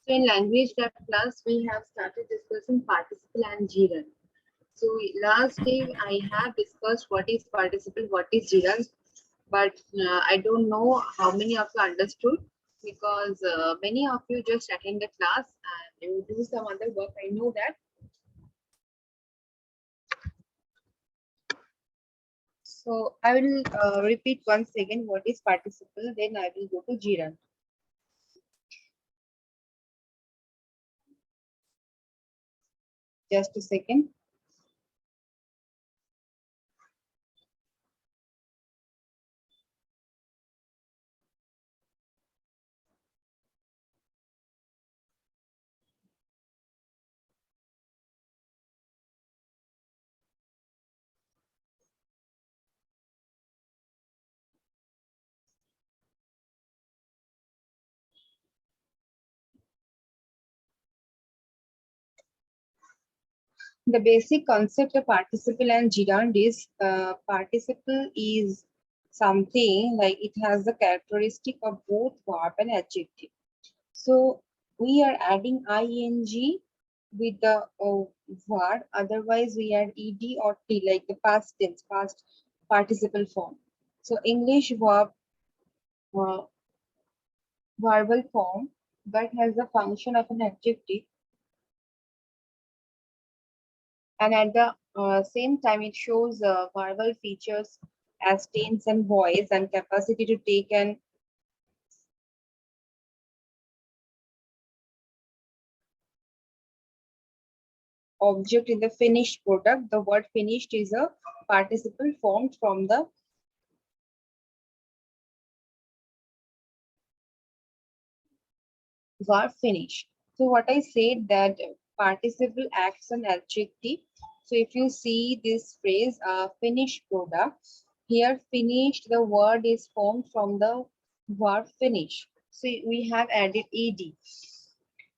So in language lab class, we have started discussing participle and gerund. So last day I have discussed what is participle, what is gerund, but I don't know how many of you understood because many of you just attend the class and you do some other work. I know that. So I will repeat once again what is participle, then I will go to gerund. Just a second. The basic concept of participle and gerund is participle is something like it has the characteristic of both verb and adjective. So we are adding ing with the verb, otherwise we add ed or t like the past tense, past participle form. So English verb, uh, verbal form, but has the function of an adjective, and at the same time it shows verbal features as tense and voice and capacity to take an object in the finished product. The word finished is a participle formed from the verb finish. So what I said that participle acts on adjective. So if you see this phrase finished product, here finished, the word is formed from the verb finish. So we have added ed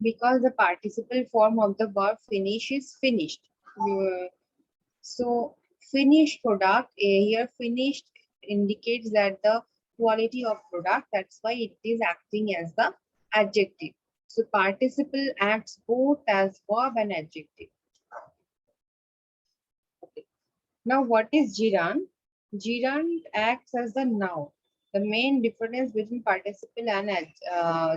because the participle form of the verb finish is finished. So finished product, here finished indicates that the quality of product, that's why it is acting as the adjective. So participle acts both as verb and adjective. Okay. Now what is gerund? Gerund acts as the noun. The main difference between participle and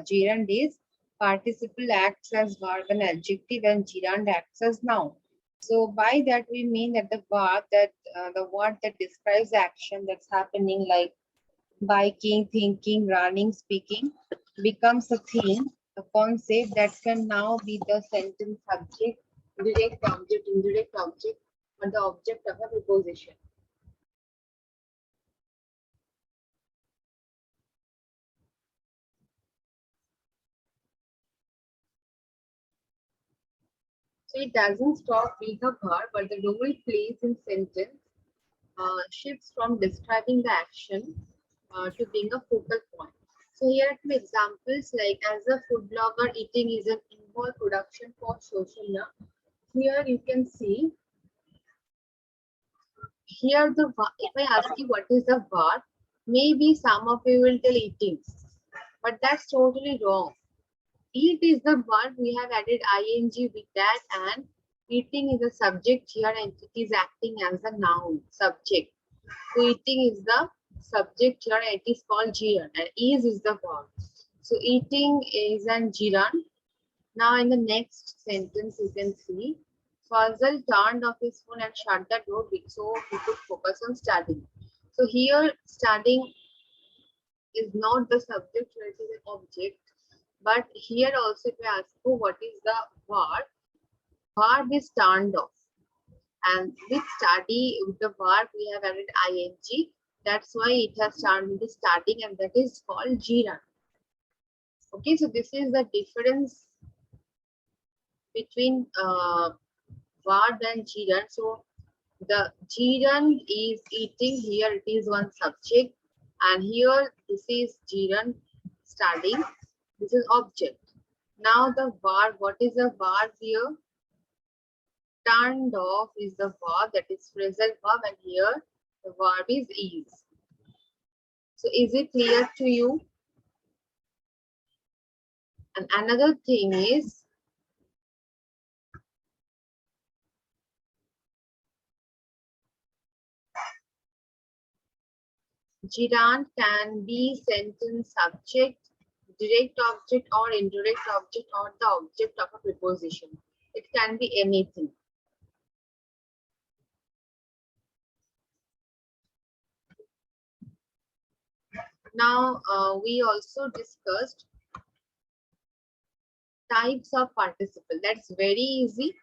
gerund is participle acts as verb and adjective and gerund acts as noun. So by that we mean that the verb that the word that describes the action that's happening like biking, thinking, running, speaking becomes a thing, a concept that can now be the sentence subject, direct object, indirect object, or the object of a preposition. So it doesn't stop being a verb, but the role it plays in sentence shifts from describing the action to being a focal point. So here are two examples like as a food blogger, eating is an involved production for social media. Here you can see, here the if I ask you what is the verb, maybe some of you will tell eating, but that's totally wrong. Eat is the verb, we have added ing with that, and eating is the subject here and it is acting as a noun subject. So eating is the subject here and it is called gerund and is the verb. So eating is an gerund. Now in the next sentence you can see Fazal turned off his phone and shut the door so he could focus on studying. So here studying is not the subject, it is an object. But here also if I ask you what is the verb, verb is turned off. And with study, with the verb we have added ing. That's why it has turned into studying and that is called gerund. Okay, so this is the difference between verb and gerund. So the gerund is eating, here it is one subject, and here this is gerund studying, this is object. Now the verb, what is the verb here? Turned off is the verb, that is phrasal verb, and here the verb is. So is it clear to you? And another thing is gerund can be sentence subject, direct object or indirect object or the object of a preposition. It can be anything. Now, we also discussed types of participle. That's very easy.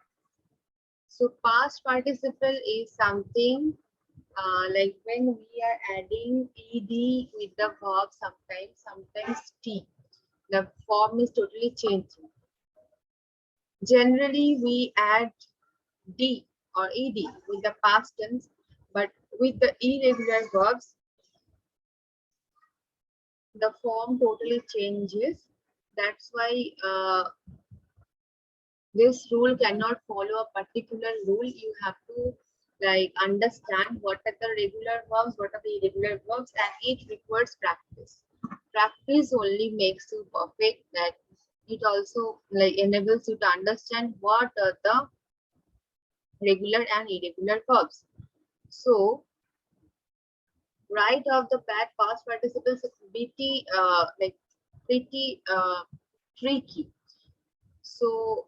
So, past participle is something like when we are adding ed with the verb, sometimes t. The form is totally changing. Generally, we add d or ed with the past tense, but with the irregular verbs, the form totally changes. That's why this rule cannot follow a particular rule. You have to like understand what are the regular verbs, what are the irregular verbs, and it requires practice. Practice only makes you perfect. That it also like enables you to understand what are the regular and irregular verbs. So right off the bat, past participles is pretty tricky. So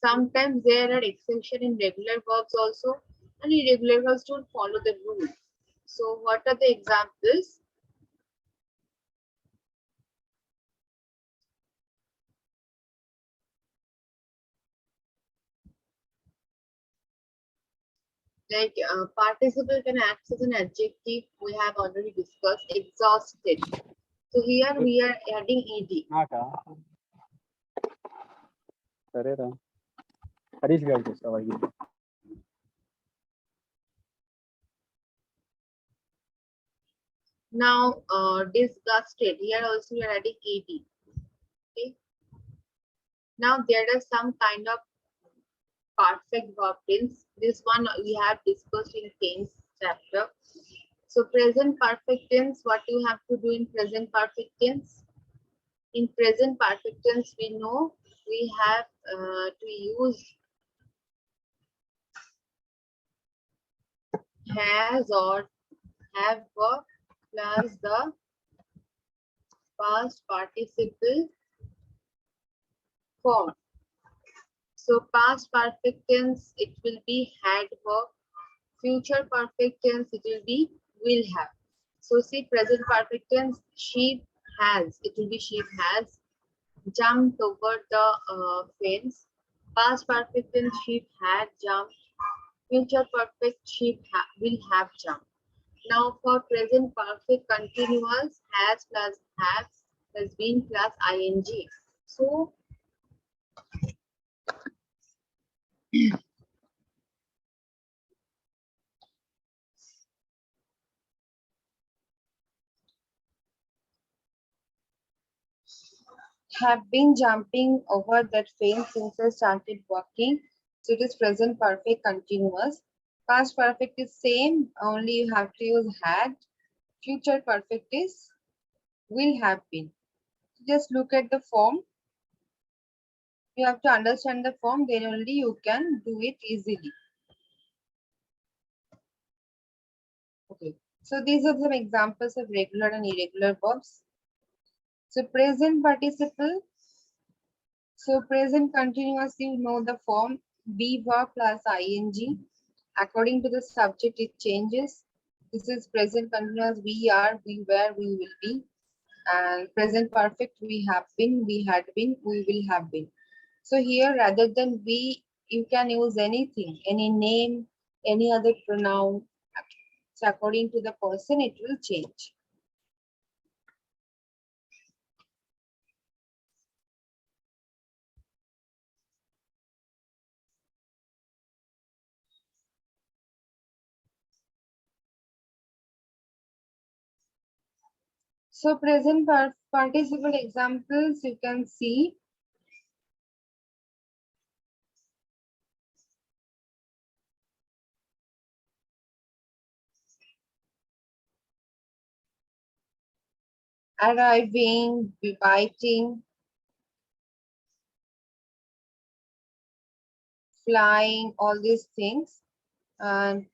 sometimes there are exceptions in regular verbs also, and irregular verbs don't follow the rule. So what are the examples? Like participle can act as an adjective. We have already discussed exhausted. So here we are adding ed. Now disgusted. Here also we are adding ed. Okay. Now there are some kind of perfect verb tense. This one we have discussed in tense chapter. So present perfect tense, what you have to do in present perfect tense? In present perfect tense, we know we have to use has or have verb plus the past participle form. So past perfect tense, it will be had verb. Future perfect tense, it will be will have. So see present perfect tense, she has, it will be she has jumped over the fence. Past perfect tense, she had jumped. Future perfect, she will have jumped. Now for present perfect continuous, has plus have plus been plus ing. So have been jumping over that fence since I started walking. So it is present perfect continuous. Past perfect is same, only you have to use had. Future perfect is will have been. Just look at the form. You have to understand the form, then only you can do it easily. Okay. So these are some examples of regular and irregular verbs. So present participle. So present continuous, you know the form be verb plus ing. According to the subject, it changes. This is present continuous. We are, we were, we will be. And present perfect, we have been, we had been, we will have been. So here, rather than we, you can use anything, any name, any other pronoun. So according to the person, it will change. So present participle examples, you can see arriving, biting, flying, all these things. And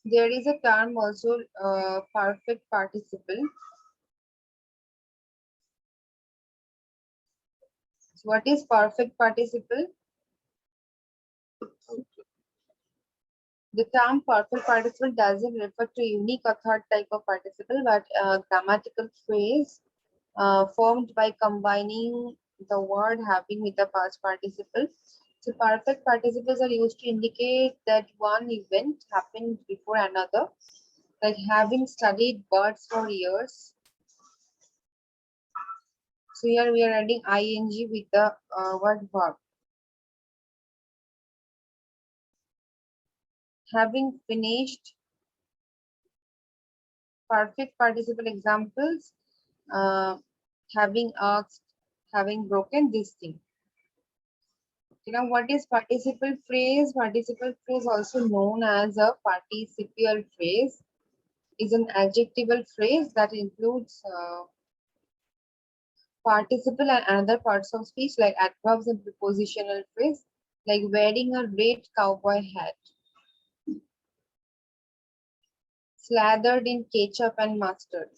there is a term also, perfect participle. So what is perfect participle? The term perfect participle doesn't refer to unique or third type of participle, but a grammatical phrase formed by combining the word having with the past participle. So perfect participles are used to indicate that one event happened before another, like having studied birds for years. So here we are adding ing with the word verb. Having finished. Perfect participle examples, uh, having asked, having broken, this thing. You know what is participle phrase? Participle phrase, also known as a participial phrase, is an adjectival phrase that includes participle and other parts of speech like adverbs and prepositional phrase, like wearing a red cowboy hat, slathered in ketchup and mustard.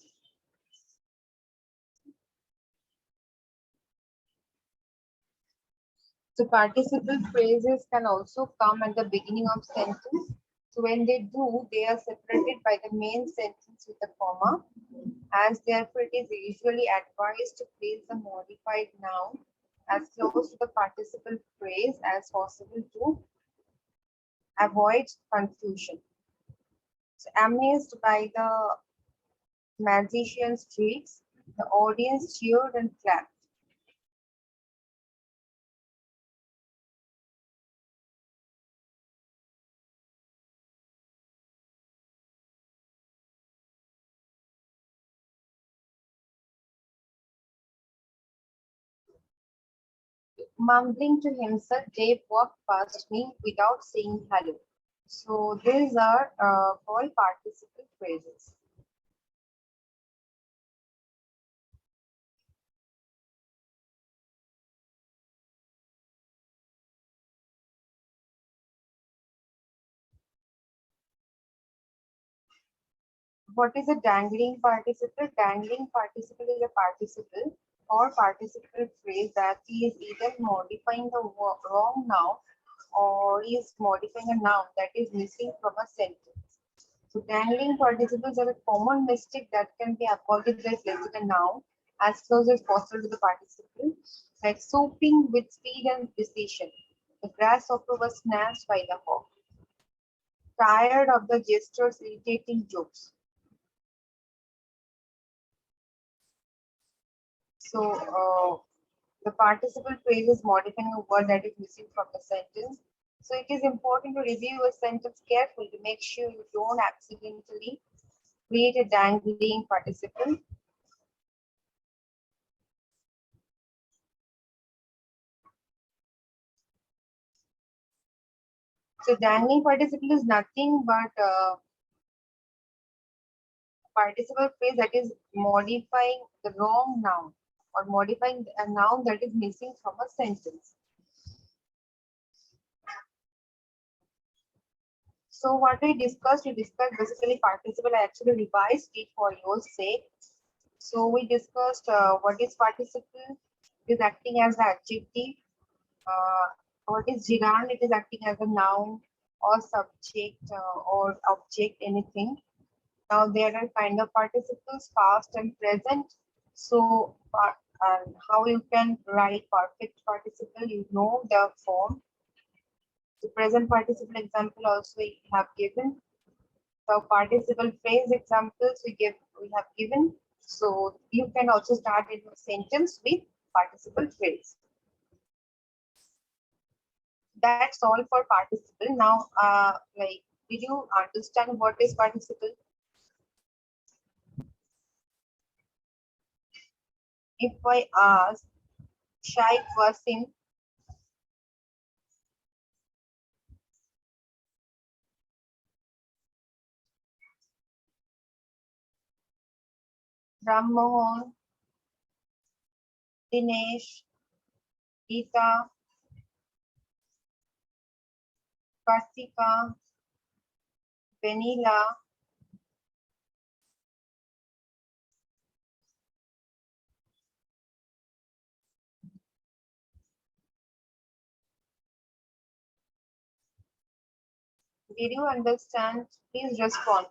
So participle phrases can also come at the beginning of sentence. So when they do, they are separated by the main sentence with a comma. As therefore, it is usually advised to place the modified noun as close to the participle phrase as possible to avoid confusion. So amazed by the magician's tricks, the audience cheered and clapped. Mumbling to himself, Dave walked past me without saying hello. So these are called participle phrases. What is a dangling participle? Dangling participle is a participle or participle phrase that is either modifying the wrong noun or is modifying a noun that is missing from a sentence. So dangling participles are a common mistake that can be avoided by placing a noun as close as possible to the participle, like soaping with speed and precision. The grasshopper was snatched by the hawk. Tired of the jester's irritating jokes. So the participle phrase is modifying a word that is missing from the sentence. So it is important to review a sentence carefully to make sure you don't accidentally create a dangling participle. So dangling participle is nothing but a participle phrase that is modifying the wrong noun or modifying a noun that is missing from a sentence. So what we discussed basically participle. I actually revised it for your sake. So we discussed what is participle. It is acting as the adjective. Uh, what is gerund? It is acting as a noun or subject or object, anything. Now there are kind of participles, past and present. So how you can write perfect participle? You know the form. The present participle example also we have given. So participle phrase examples we have given. So you can also start in a sentence with participle phrase. That's all for participle. Now, like, did you understand what is participle? If I ask Shaikh Wasim, Rammohan, Dinesh, Geeta, Kartika, Vanilla, did you understand? Please respond.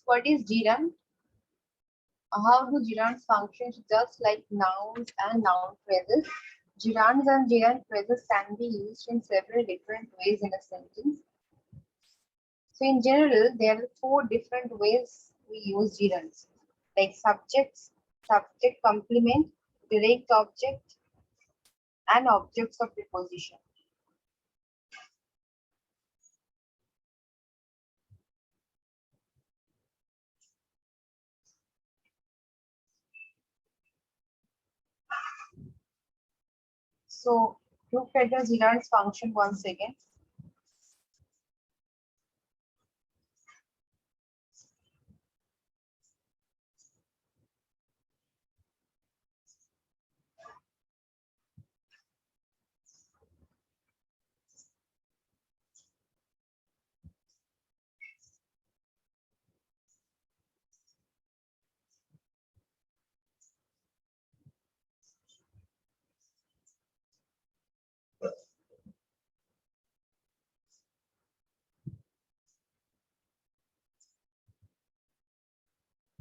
So what is gerund? How do gerunds function? Just like nouns and noun phrases, gerunds and gerund phrases can be used in several different ways in a sentence. So in general, there are four different ways we use gerunds, like subjects, subject complement, direct object, and objects of preposition. So look at the gerunds function once again.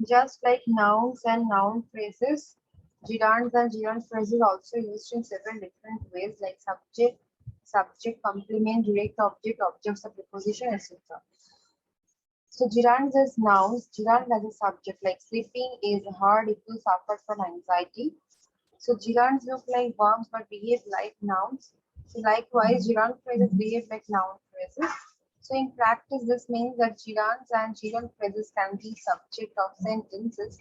Just like nouns and noun phrases, gerunds and gerund phrases also used in several different ways like subject, subject complement, direct object, objects of preposition, etc. So gerunds as nouns, gerund as a subject like sleeping is hard if you suffer from anxiety. So gerunds look like verbs but behave like nouns. So likewise, gerund phrases behave like noun phrases. So in practice, this means that gerunds and gerund phrases can be subject of sentences,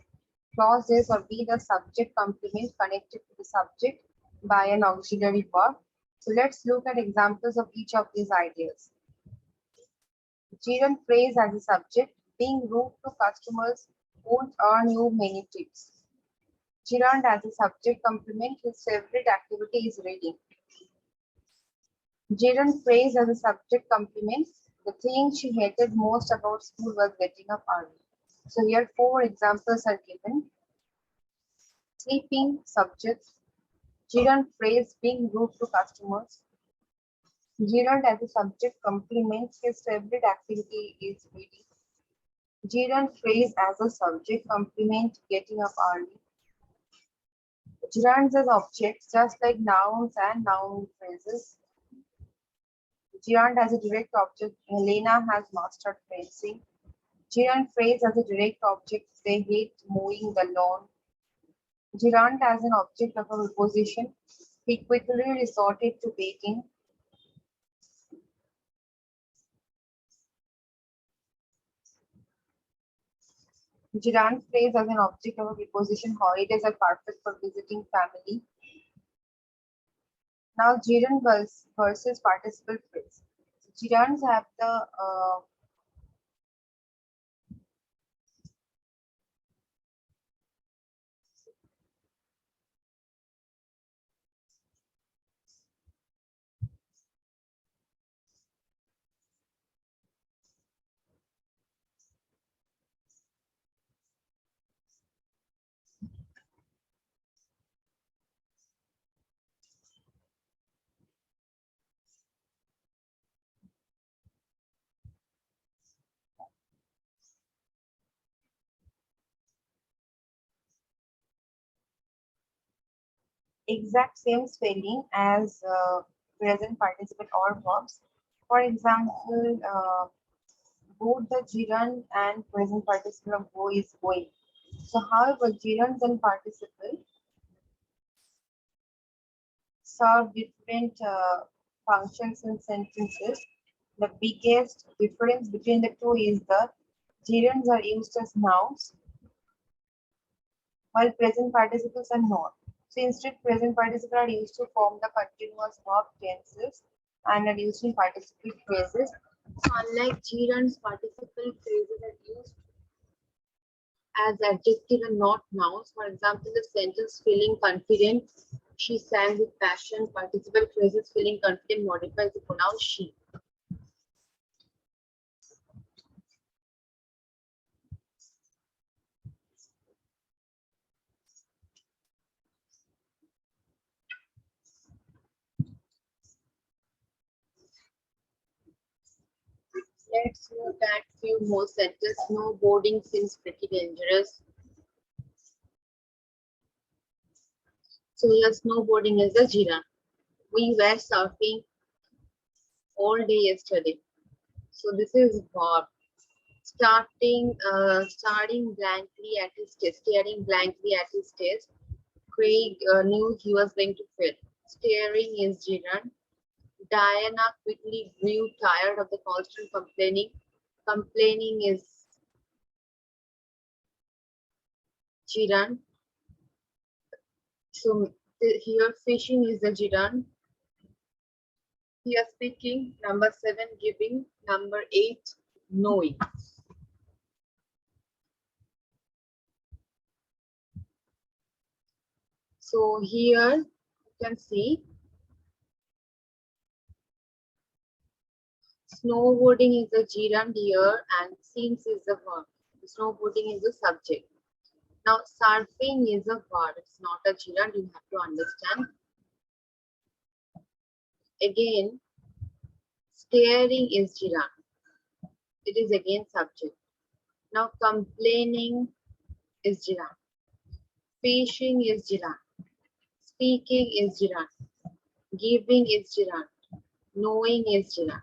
clauses, or be the subject complement connected to the subject by an auxiliary verb. So let's look at examples of each of these ideas. Gerund phrase as a subject, being rude to customers won't earn you many tips. Gerund as a subject complement, his favorite activity is reading. Gerund phrase as a subject complement, the thing she hated most about school was getting up early. So here four examples are given. Sleeping, subject. Gerund phrase, being rude to customers. Gerund as a subject complement, his favorite activity is reading. Gerund phrase as a subject complement, getting up early. Gerunds as objects, just like nouns and noun phrases. Gerund as a direct object, Helena has mastered fencing. Gerund phrase as a direct object, they hate mowing the lawn. Gerund as an object of a preposition, he quickly resorted to baking. Gerund phrase as an object of a preposition, holidays are perfect for visiting family. Now gerund versus participle phrase. Gerunds have the exact same spelling as present participle or verbs. For example, both the gerund and present participle of go is going. So, however, gerunds and participle serve different functions in sentences. The biggest difference between the two is the gerunds are used as nouns while present participles are not. So instead, present participles are used to form the continuous verb tenses and are used in participle phrases. So unlike gerunds, participle phrases are used as adjective and not nouns. For example, the sentence feeling confident, she sang with passion. Participle phrases feeling confident modifies the pronoun she. Let's look at few more sentences. Snowboarding seems pretty dangerous. So here snowboarding is a gerund. We were surfing all day yesterday. So this is verb. Staring blankly at his test. Staring blankly at his test. Craig knew he was going to fail. Staring is gerund. Diana quickly grew tired of the constant complaining. Complaining is gerund. So here fishing is the gerund. Here speaking. Number 7 giving. Number 8 knowing. So here you can see snowboarding is the gerund here and seems is the verb. Snowboarding is the subject. Now surfing is a verb. It's not a gerund. You have to understand. Again, staring is gerund. It is again subject. Now complaining is gerund. Fishing is gerund. Speaking is gerund. Giving is gerund. Knowing is gerund.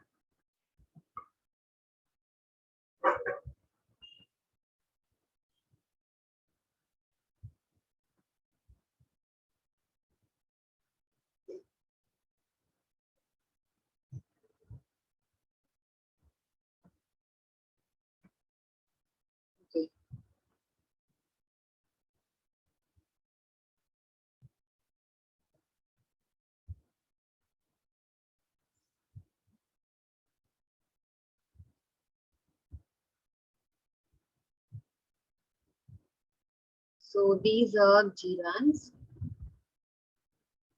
Okay. So these are gerunds.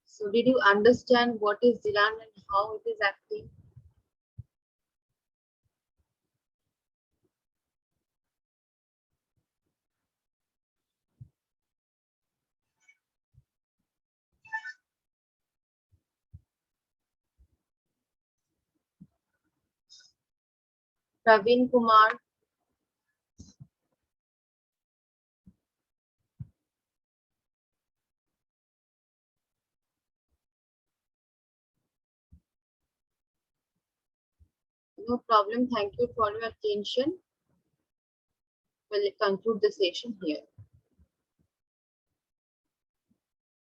So did you understand what is gerund and how it is acting? Praveen Kumar, no problem. Thank you for your attention. We'll conclude the session here.